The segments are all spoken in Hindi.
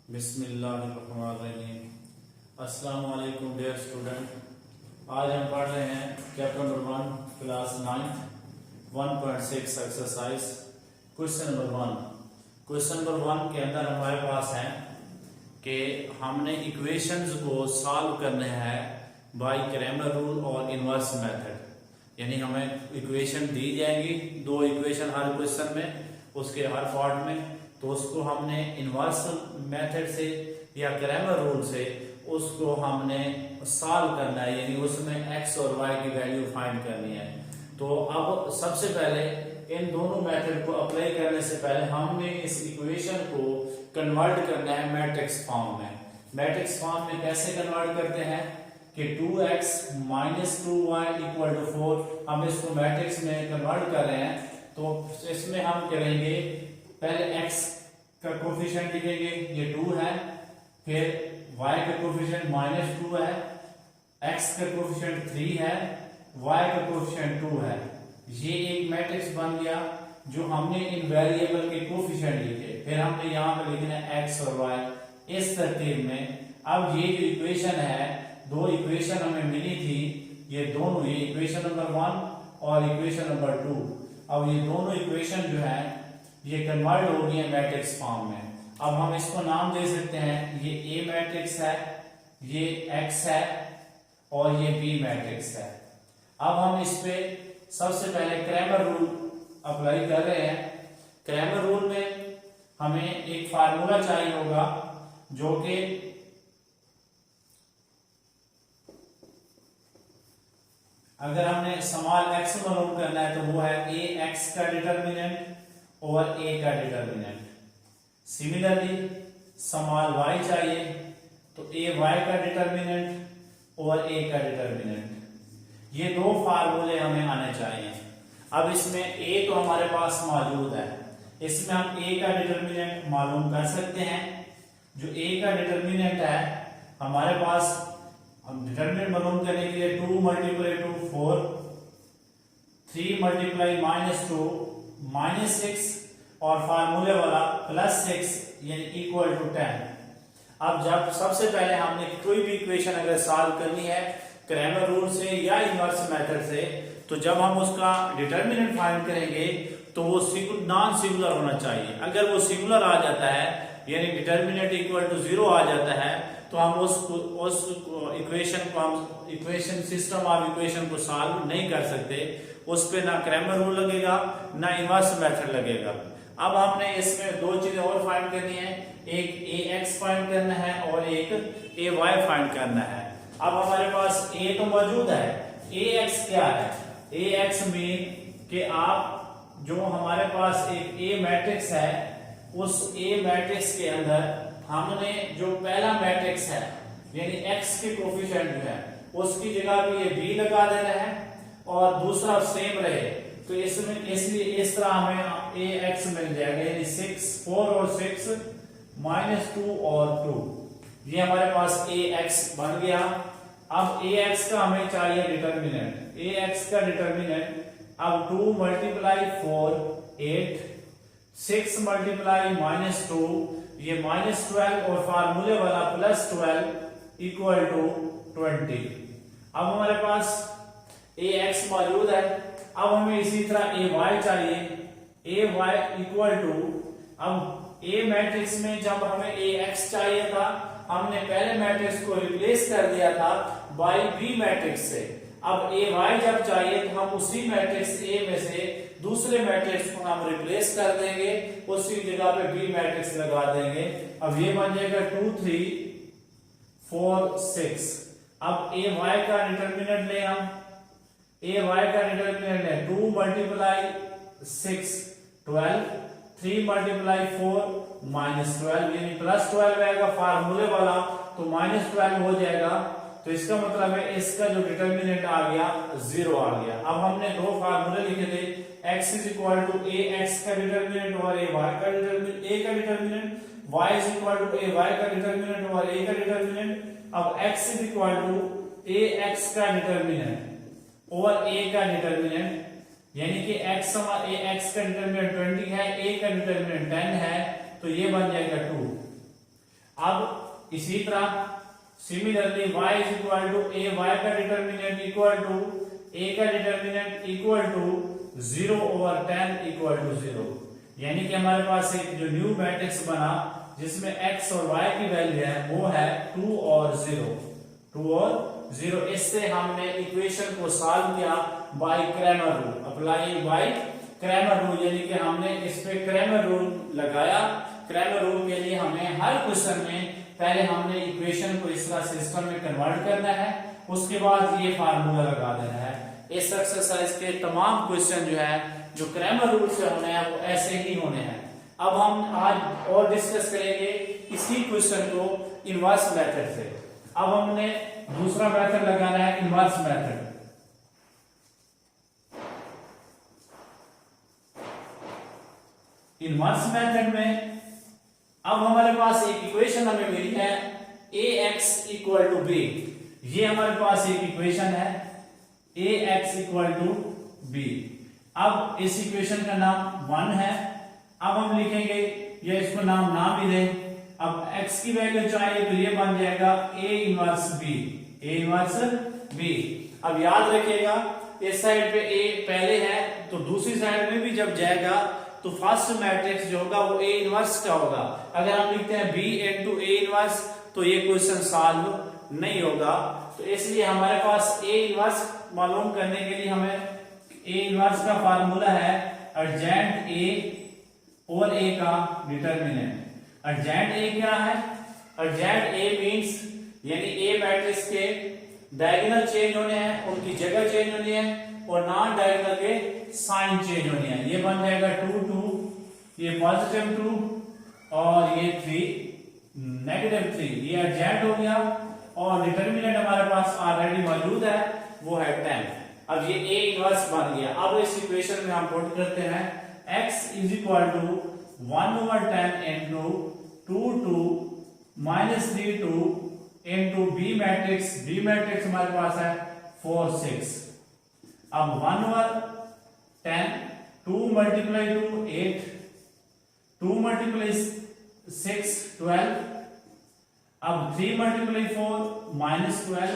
बिस्मिल्लाहिर्रहमानिर्रहीम। अस्सलाम वालेकुम डियर स्टूडेंट। आज हम पढ़ रहे हैं chapter number 1 class 9 1.6 exercise question number 1। Question number 1 के अंदर हमारे पास है कि हमने इक्वेशंस को सॉल्व करने हैं बाय क्रैमर रूल और इनवर्स मेथड। यानी हमें इक्वेशन दी जाएंगी, दो इक्वेशन हर क्वेश्चन में, उसके हर पार्ट में, तो उसको हमने इनवर्स मेथड से या क्रैमर रूल से उसको हमने सॉल्व करना है, यानी उसमें एक्स और वाई की वैल्यू फाइंड करनी है। तो अब सबसे पहले इन दोनों मेथड को अप्लाई करने से पहले हमने इस इक्वेशन को कन्वर्ट करना है मैट्रिक्स फॉर्म में। मैट्रिक्स फॉर्म में कैसे कन्वर्ट करते हैं कि 2x minus 2y equal to 4। हम इसको मैट्रिक्स में कन्वर्ट कर रहे हैं, तो इसमें हम करेंगे पहले x का कोफिशिएंट लिखेंगे, ये 2 है, फिर y का कोफिशिएंट -2 है, x का कोफिशिएंट 3 है, y का कोफिशिएंट 2 है। ये एक मैट्रिक्स बन गया जो हमने इन वेरिएबल के कोफिशिएंट लिखे। फिर हमने यहाँ पे लिखना है x और y इस तरतीब में। अब ये जो इक्वेशन है, दो इक्वेशन हमें मिली थी, ये दोनों, ये इक्वेशन नंबर 1 और इक्वेशन नंबर 2। अब ये दोनों इक्वेशन जो है ये कन्वर्ट हो गई है मैट्रिक्स फॉर्म में। अब हम इसको नाम दे सकते हैं, ये ए मैट्रिक्स है, ये एक्स है और ये बी मैट्रिक्स है। अब हम इस पे सबसे पहले क्रैमर रूल अप्लाई कर रहे हैं। क्रैमर रूल में हमें एक फार्मूला चाहिए होगा जो कि अगर हमने स्मॉल एक्स मालूम करना है तो वो है ए एक्स का डिटर्मिनेंट और a का डिटर्मिनेंट। सिमिलरली स्मॉल y चाहिए तो a y का डिटर्मिनेंट और a का डिटर्मिनेंट। ये दो फार्मूले हमें आने चाहिए। अब इसमें a तो हमारे पास मौजूद है, इसमें हम a का डिटर्मिनेंट मालूम कर सकते हैं। जो a का डिटर्मिनेंट है हमारे पास, हम डिटर्मिनेंट मालूम करने के लिए 2 मल्टीप्लाई 2 4, 3 मल्टीप्लाई -2 -6 और फार्मूले वाला +6 यानी इक्वल टू 10। अब जब सबसे पहले हमने कोई भी इक्वेशन अगर सॉल्व करनी है क्रैमर रूल से या इनवर्स मेथड से, तो जब हम उसका डिटर्मिनेंट फाइंड करेंगे तो वो नॉन सिंगुलर होना चाहिए। अगर वो सिंगुलर आ जाता है यानी डिटर्मिनेंट इक्वल टू 0 आ जाता है, तो हम उस इक्वेशन को, हम इक्वेशन सिस्टम ऑफ इक्वेशन को सॉल्व नहीं कर सकते। उस पे ना क्रैमर रूल लगेगा ना इनवर्स मेथड लगेगा। अब हमने इसमें दो चीजें और फाइंड करनी है, एक ax फाइंड करना है और एक ay फाइंड करना है। अब हमारे पास a तो मौजूद है, ax क्या है? ax मीन कि आप जो हमारे पास एक a मैट्रिक्स है, उस a मैट्रिक्स के अंदर हमने जो पहला मैट्रिक्स है यानी x के कोफिशिएंट जो है उसकी जगह पे ये b लगा देना है और दूसरा सेम रहे, तो इसमें इसलिए इस तरह हमें ax मिल जाएगा, यानी 4 और 6 -2 और 2। ये हमारे पास ax बन गया। अब ax का हमें चाहिए डिटर्मिनेंट। ax का डिटर्मिनेंट अब 2 मल्टीप्लाई 4 8, 6 मल्टीप्लाई -2 ये -12 और फार्मूले वाला +12 इक्वल टू 20। अब हमारे पास ax मौजूद है। अब हमें इसी तरह ay चाहिए, ay इक्वल टू, अब a मैट्रिक्स में जब हमें ax चाहिए था हमने पहले मैट्रिक्स को रिप्लेस कर दिया था बाय b मैट्रिक्स से। अब ay जब चाहिए तो हम उसी मैट्रिक्स a में से दूसरे मैट्रिक्स को हम रिप्लेस कर देंगे, उसी जगह पे b मैट्रिक्स लगा देंगे। अब ये बन जाएगा 2 3 4 6। अब ay का डिटर्मिनेंट ले हम, ay का डिटर्मिनेंट है 2 मल्टीप्लाई 6 12, 3 मल्टीप्लाई 4 -12 यानी +12 रहेगा फार्मूले वाला, तो -12 हो जाएगा। तो इसका मतलब है इसका जो डिटर्मिनेंट आ गया 0 आ गया। अब हमने दो फार्मूले लिखे थे, x is equal to ax का डिटर्मिनेंट और ay का डिटर्मिनेंट, a का determinant, y is equal to ay का डिटर्मिनेंट और a का डिटर्मिनेंट। अब x is equal to ax का डिटर्मिनेंट और a का डिटर्मिनेंट, यानी कि x का डिटर्मिनेंट 20 है, a का डिटर्मिनेंट 10 है, तो ये बन जाएगा 2। अब इसी तरह similarly y is equal to a, y का डिटर्मिनेंट इक्वल टू a का determinant equal to 0 over 10 equal to 0। यानी कि हमारे पास एक जो न्यू मैट्रिक्स बना जिसमें x और y की वैल्यू है वो है 2 और 0, 2 और 0। इससे हमने इक्वेशन को सॉल्व किया by Cramer rule, apply by Cramer rule, यानी कि हमने इस पे क्रैमर रूल लगाया। क्रैमर रूल के लिए हमें हर क्वेश्चन में पहले हमने इक्वेशन को इस तरह सिस्टम में कन्वर्ट करना है, उसके बाद ये फार्मूला लगा देना है। इस एक्सरसाइज के तमाम क्वेश्चन जो है जो क्रैमर रूल से होने हैं वो ऐसे ही होने हैं। अब हम आज और डिस्कस करेंगे इसी क्वेश्चन को इनवर्स मेथड से। अब हमने दूसरा मेथड लगाना है इनवर्स मेथड। इनवर्स मेथड में अब हमारे पास एक इक्वेशन हमें मिली है ax इक्वल टू b। ये हमारे पास एक इक्वेशन है ax इक्वल टू b। अब इस इक्वेशन का नाम 1 है। अब हम लिखेंगे या इसको नाम ना भी दें, अब x की वैल्यू चाहिए तो ये बन जाएगा a inverse b, a inverse b। अब याद रखिएगा इस साइड पे a पहले है तो दूसरी साइड में भी जब जाएगा तो फर्स्ट मैट्रिक्स जो होगा वो a इनवर्स का होगा। अगर हम लिखते हैं b इनटू a इनवर्स तो ये क्वेश्चन सॉल्व नहीं होगा। तो इसलिए हमारे पास a इनवर्स मालूम करने के लिए हमें a इनवर्स का फार्मूला है अर्जेंट a और a का डिटर्मिनेंट। अर्जेंट a क्या है? अर्जेंट a मींस यानी a मैट्रिक्स के डायगोनल चेंज होने हैं, उनकी जगह चेंज होनी है और नॉन डायगोनल के साइन चेंज होनी है। ये बन जाएगा 2 2, ये पॉजिटिव 2 और ये 3 नेगेटिव 3। ये अर्जेंट हो गया और डिटर्मिनेंट हमारे पास ऑलरेडी मौजूद है वो है 10। अब ये a इनवर्स बन गया। अब इस इक्वेशन में हम पुट करते हैं x is equal to 1 over 10 into 2 2 minus 3 2 into b matrix. b matrix हमारे पास है 4 6। अब 1 ओवर 10, 2 मल्टीप्लाई 2 8, 2 मल्टीप्लाई 6 12, अब 3 मल्टीप्लाई 4 माइनस 12,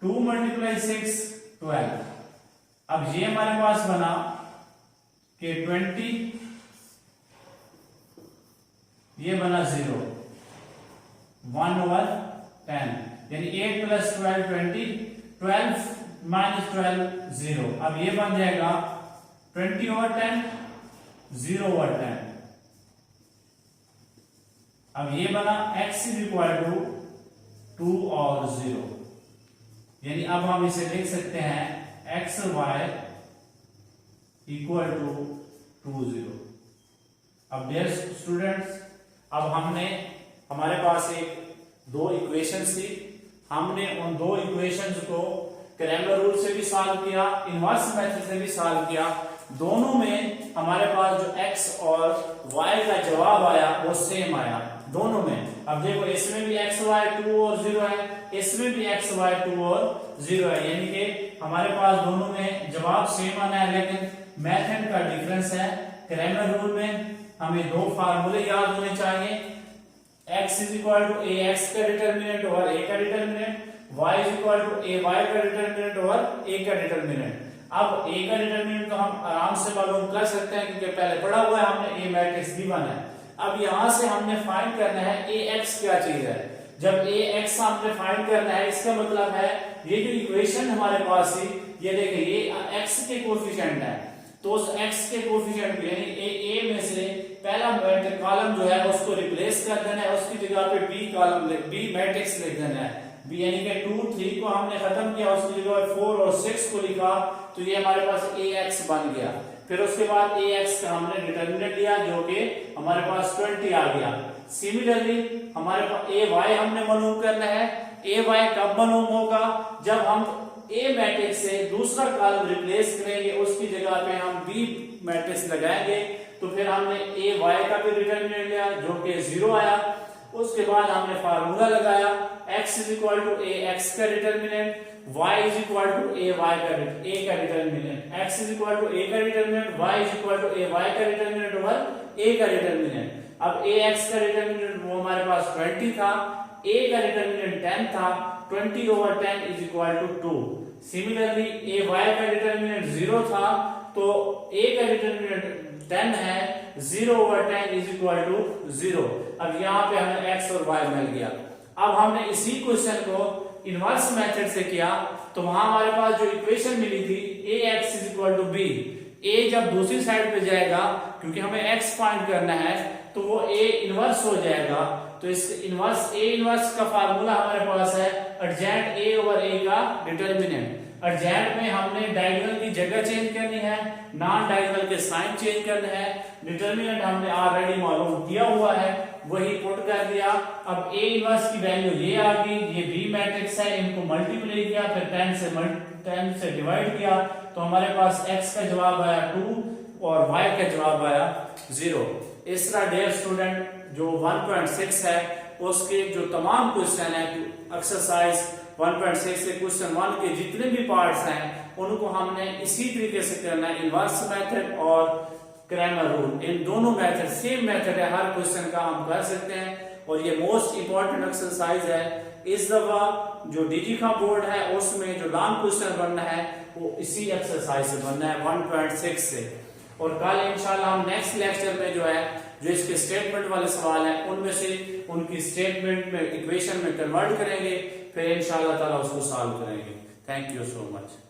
2 मल्टीप्लाई 6 12। अब ये हमारे पास बना कि 20, ये बना 0, 1 ओवर 10 यानी 8 प्लस 12 20, 12 माइनस 12 0। अब ये बन जाएगा 20 ओवर 10, 0 ओवर 10। अब ये बना x इज इक्वल टू 2 और 0, यानी अब हम इसे लिख सकते हैं x y इक्वल टू 2 0। अब डियर स्टूडेंट्स, अब हमने हमारे पास एक दो इक्वेशंस थी, हमने उन दो इक्वेशंस को क्रैमर रूल से भी सॉल्व किया, इनवर्स मेथड से भी सॉल्व किया। दोनों में हमारे पास जो x और y का जवाब आया वो सेम आया दोनों में। अब देखो इसमें भी x y 2 और 0 है, इसमें भी x y 2 और 0 है, यानी कि हमारे पास दोनों में जवाब सेम आना है, लेकिन मेथड का डिफरेंस है। क्रैमर रूल में हमें दो फार्मूले याद होने चाहिए, x is equal to a x का डिटर्मिनेंट और a का determinant, y is equal to a y का डिटर्मिनेंट और a का डिटर्मिनेंट। अब a का डिटर्मिनेंट तो हम आराम से मालूम कर सकते हैं क्योंकि पहले पढ़ा हुआ है हमने, a मैट्रिक्स भी बना है। अब यहां से हमने फाइंड करना है ax क्या चीज है। जब ax हमने फाइंड करना है इसका मतलब है ये जो इक्वेशन हमारे पास थी, ये देखिए ये x के कोफिशिएंट है, तो उस x के कोफिशिएंट यानी a में से पहला कॉलम जो है उसको रिप्लेस कर देना है, उसकी जगह पे b कॉलम b मैट्रिक्स लिख देना है। b यानी कि 2 3 को हमने खत्म किया, उसकी जगह 4 और 6 को लिखा, तो ये हमारे पास ax बन गया। फिर उसके बाद ax का हमने डिटर्मिनेंट लिया जो कि हमारे पास 20 आ गया। सिमिलरली हमारे पास ay हमने मालूम करना है। ay कब मालूम होगा? जब हम a मैट्रिक्स से दूसरा कॉलम रिप्लेस करेंगे, उसकी जगह पे हम b मैट्रिक्स लगाएंगे, तो फिर हमने ay का भी डिटर्मिनेंट लिया जो कि 0 आया। उसके बाद हमने फार्मूला लगाया x is equal to a x का determinant, y is equal to a y का determinant, x is equal to a का determinant, y is equal to a y का डिटर्मिनेंट और a का डिटर्मिनेंट। अब a x का डिटर्मिनेंट वो हमारे पास 20 था, a का डिटरमिनेंट 10 था, 20/10 is equal to 2। Similarly a y का डिटरमिनेंट 0 था, तो a का डिटरमिनेंट 10 है, 0/10 इज इक्वल टू 0। अब यहाँ पे हमें x और y मिल गया। अब हमने इसी क्वेश्चन को इनवर्स मेथड से किया, तो वहां हमारे पास जो इक्वेशन मिली थी ax is equal to b, a जब दूसरी साइड पे जाएगा, क्योंकि हमें x फाइंड करना है, तो वो a इनवर्स हो जाएगा। तो इस इनवर्स a इनवर्स का फार्मूला हमारे पास है एडजेंट a ओवर a का डिटरमिनेंट। एडजेंट में हमने डायगोनल की जगह चेंज करनी है, नॉन डायगोनल के साइन चेंज करने हैं, डिटरमिनेंट हमने ऑलरेडी मालूम किया हुआ है, वही पुट कर दिया। अब a इनवर्स की वैल्यू ये आ गई, ये b मैट्रिक्स है, इनको मल्टीप्लाई किया, फिर 10 से डिवाइड किया, तो हमारे पास x का जवाब आया 2 और y का जवाब आया 0। इस तरह डियर स्टूडेंट जो 1.6 है उसके जो तमाम क्वेश्चन है एक्सरसाइज 1.6 से क्वेश्चन 1 के जितने भी पार्ट्स हैं उनको हमने इसी तरीके से करना है, इनवर्स मेथड और क्रैमर रूल। इन दोनों मेथड सेम मेथड है, हर क्वेश्चन का हम कर सकते हैं और ये मोस्ट इंपॉर्टेंट एक्सरसाइज है। इस दफा जो डीजी का बोर्ड है उसमें जो लॉन्ग क्वेश्चन बनना है वो इसी एक्सरसाइज से बनना है 1.6 से। और कल इंशाल्लाह हम नेक्स्ट लेक्चर में जो है जो इसके स्टेटमेंट वाले सवाल हैं उनमें से उनकी स्टेटमेंट में इक्वेशन में कन्वर्ट करेंगे, फिर इंशाल्लाह ताला उसको सॉल्व करेंगे। Thank you so much.